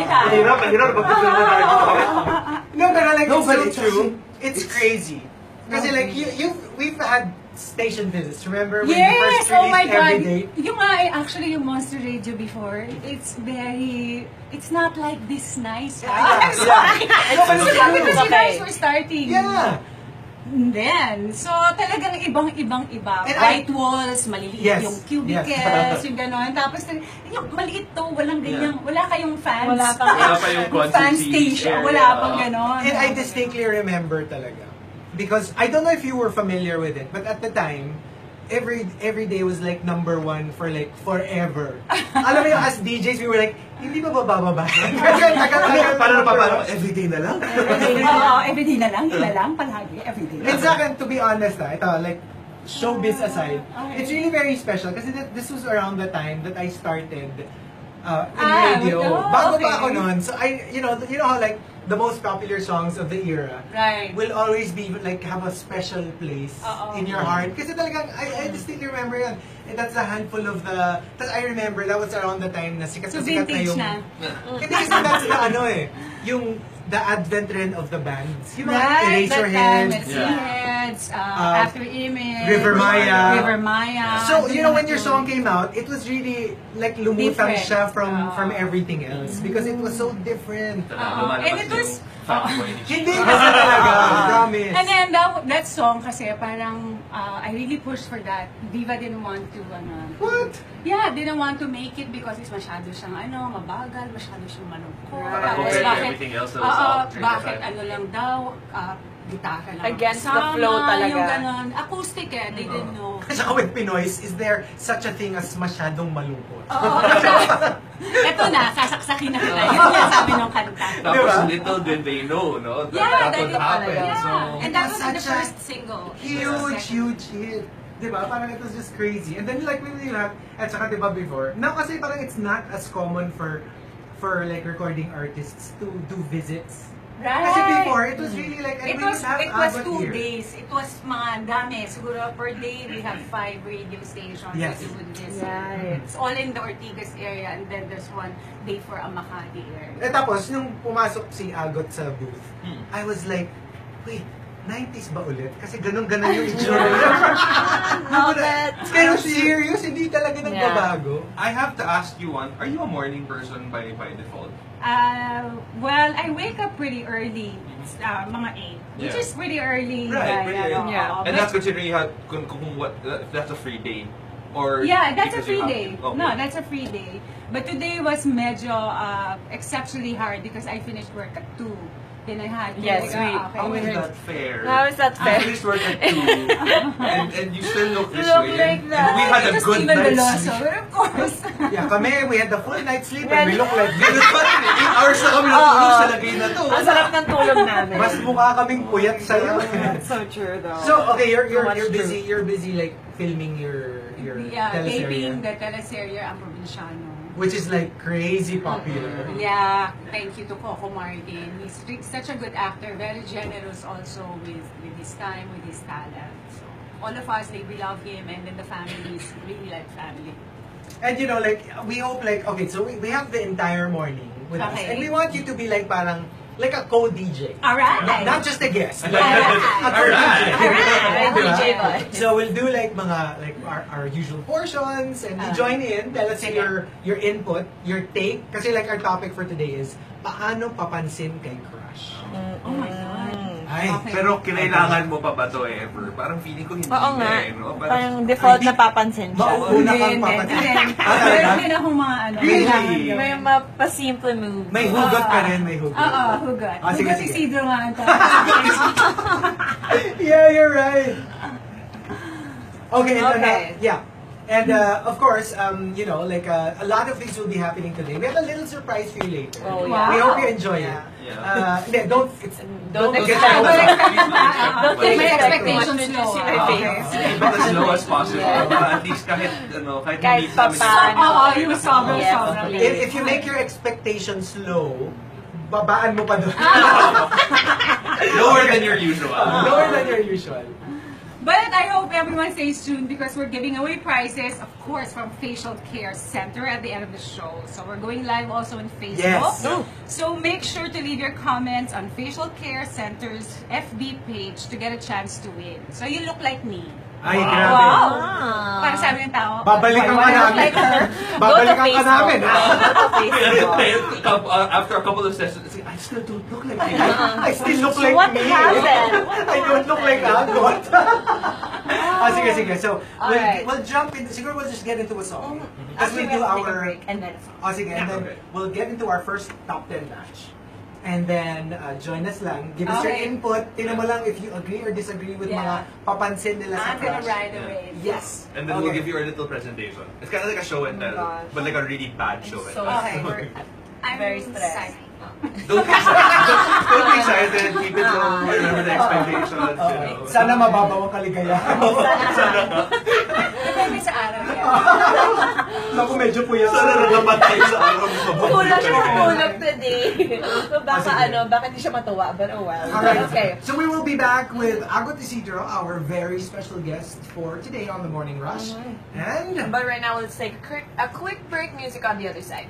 Mahirap magpapilm na tayo dito. No, pero like, No, it's but so it's true. true. It's crazy. Kasi like, we've had station visits. Remember when we Yes! first Oh my released God! Every Day? Yung actually yung Monster Radio before, it's not like this nice. Yeah. I'm sorry. No, but it's true. Because you guys were starting. Yeah. Then, so talagang ibang-iba. And White walls, maliliit Yes. yung cubicles, yung gano'n. Tapos, yung maliit to, walang ganyang, wala kayong fans. Wala pa yung fan concert station, area. wala pang gano'n. And I distinctly remember talaga. Because I don't know if you were familiar with it, but at the time, every day was like number one for like forever. Alam mo yung as DJs, we were like, hindi ba bababa? Kasi tagal-tagal. Paano? Everyday na lang? Oo, everyday na lang, yun na lang, palagi, everyday. And sa akin, to be honest, ito, like, showbiz aside, it's really very special kasi this was around the time that I started in radio. Bago pa ako noon. So you know how like the most popular songs of the era Right. will always be like have a special place in your heart. Kasi talagang, I distinctly remember yan. And that's a handful of the, I remember that was around the time na sikat So na sikat na vintage yung, na. hindi kasi that's the ano eh, yung the advent trend of the bands. Yung mga Right, that time, Eraserheads. it's Heads, After Image, River Maya. River Maya. So, you know, when your song came out, it was really like lumutang Different. siya from everything else because it was so different. And it was, Hindi kasi talaga, promise. and then that song kasi parang I really pushed for that. Diva didn't want to What? Yeah, didn't want to make it because it's masyado siyang mabagal, masyado siyang malungkot. Parang Tapos compared to bakit, everything else that was out during that bakit time. lang daw, gitara lang. Against the kasama, flow talaga. Yung ganon. Acoustic they didn't know. Saka with Pinoys, is there such a thing as masyadong malungkot? Ito na, sasaksakin na kita. Yun yung sabi ng kanta. Tapos Diba? little did they know, no? That, Yeah, that would that happen. Yeah. So, And that was the Such a first single. Huge hit. Diba? Parang it was just crazy. And then like when we had, at saka diba before, now kasi parang it's not as common for like recording artists to do visits. Right. Kasi before, it was really like, and It we was would have it was Abbott 2 here. days. It was mga dami. Siguro per day we have 5 radio stations Yes. that we would visit. Right. It's all in the Ortigas area and then there's one day for a Makati area. Eh tapos, nung pumasok si Agot sa booth, I was like, wait, 90s ba ulit? Kasi ganun-ganun yung itsura niya. Love it. Pero serious, hindi talaga nagbabago. I have to ask you one, are you a morning person by default? Well, I wake up pretty early. Mga 8. Which Yeah. is pretty early. Right, pretty early. Yeah. And that's considering you had, kung what, if that's a free day. Or Yeah, that's a because you free have day. to. Okay. No, that's a free day. But today was medyo exceptionally hard because I finished work at 2. Then I had to Yes, How is that fair? How is that I fair? finished work at 2, and you still look this Look way. like And that. we had a Just good even night's Veloso, sleep. but of course. Yeah, kami, we had the full night's sleep and we look like Ganun this. pa rin eh. 8 hours na kami natulog sa lagay na to. Ang sarap ng tulog namin. Mas mukha kaming puyat sa'yo. That's so true though. So, okay, you're much you're busy like filming your Yeah, teleserye, taping the teleserye ang probinsyano. which is like crazy popular. Yeah, thank you to Coco Martin. He's such a good actor, very generous also with his time, with his talent. So, all of us, like, we love him, and then the family is really like family. And you know, like, we hope like, okay, so we have the entire morning with us. Okay. And we want you to be like parang, like a co-DJ. Alright! Not just a guest. Alright. A co-DJ. Alright. Diba? DJ boy. So we'll do like our usual portions and you join in. Tell us your input, your take. Kasi like our topic for today is, paano papansin kay crush? Oh my God. Ay, Okay. Pero kinailangan mo pa ba to ever? Parang feeling ko hindi Oo na nga. eh. No? Parang default Ay, na papansin siya. Una kang papansin. Meron din akong mga ano. Really? kailangan May gawin. mapasimple move. May hugot ka rin, may hugot. Oo, hugot. Ah, sige, Hugot sige. Isidro nga ang Yeah, you're right. Okay, and Okay. yeah. And of course, you know, like a lot of things will be happening today. We have a little surprise for you later. Oh, yeah. We hope you enjoy Yeah. it. Yeah. Don't Don't get expect- that. Don't Take take my expectations expectations low. low. Okay. Keep it as low as possible. Yeah. Para at least kahit Kahit hindi namin papaano. Oo, yung sobrang Yes. sobrang. If you make your expectations low, babaan mo pa doon. lower than your usual. Lower than your usual. But I hope everyone stays tuned because we're giving away prizes, of course, from Facial Care Center at the end of the show. So we're going live also on Facebook. Yes. So make sure to leave your comments on Facial Care Center's FB page to get a chance to win. So you look like me. Ay, Wow. grabe. Para sabi ng tao. Babalikan ka "Why you look namin. like her?" Babalikan ka namin. After a couple of sessions, it's like, I still don't look like you. I still look like What me. happened? I don't look like Agot. Sige. So, Alright. we'll jump in. Siguro we'll just get into a song. Because After we'll we do have to take a our... break and then Sige, and then Okay. we'll get into our first top 10 match. And then, join us lang. Give us your Okay. input. Tingnan mo lang if you agree or disagree with Yeah. mga papansin nila sa I'm gonna crush. ride away. Yes. And then we'll Okay. give you our little presentation. It's kind of like a show and Oh my tell, gosh. but like a really bad show and so tell. Okay. I'm very stressed. excited. Don't be excited. Don't be excited. Keep it low. Remember the expectations. You know. Sana mababaw ang kaligayahan mo. Depende sa araw yan. Naku, medyo puya. Sana nagapat tayo sa araw mo. kulang siya matulog today. So baka sige. baka di siya matuwa, but oh well. Alright, Okay. so we will be back with Agot Isidro, our very special guest for today on the Morning Rush. And But right now, let's take a quick break. Music on the other side.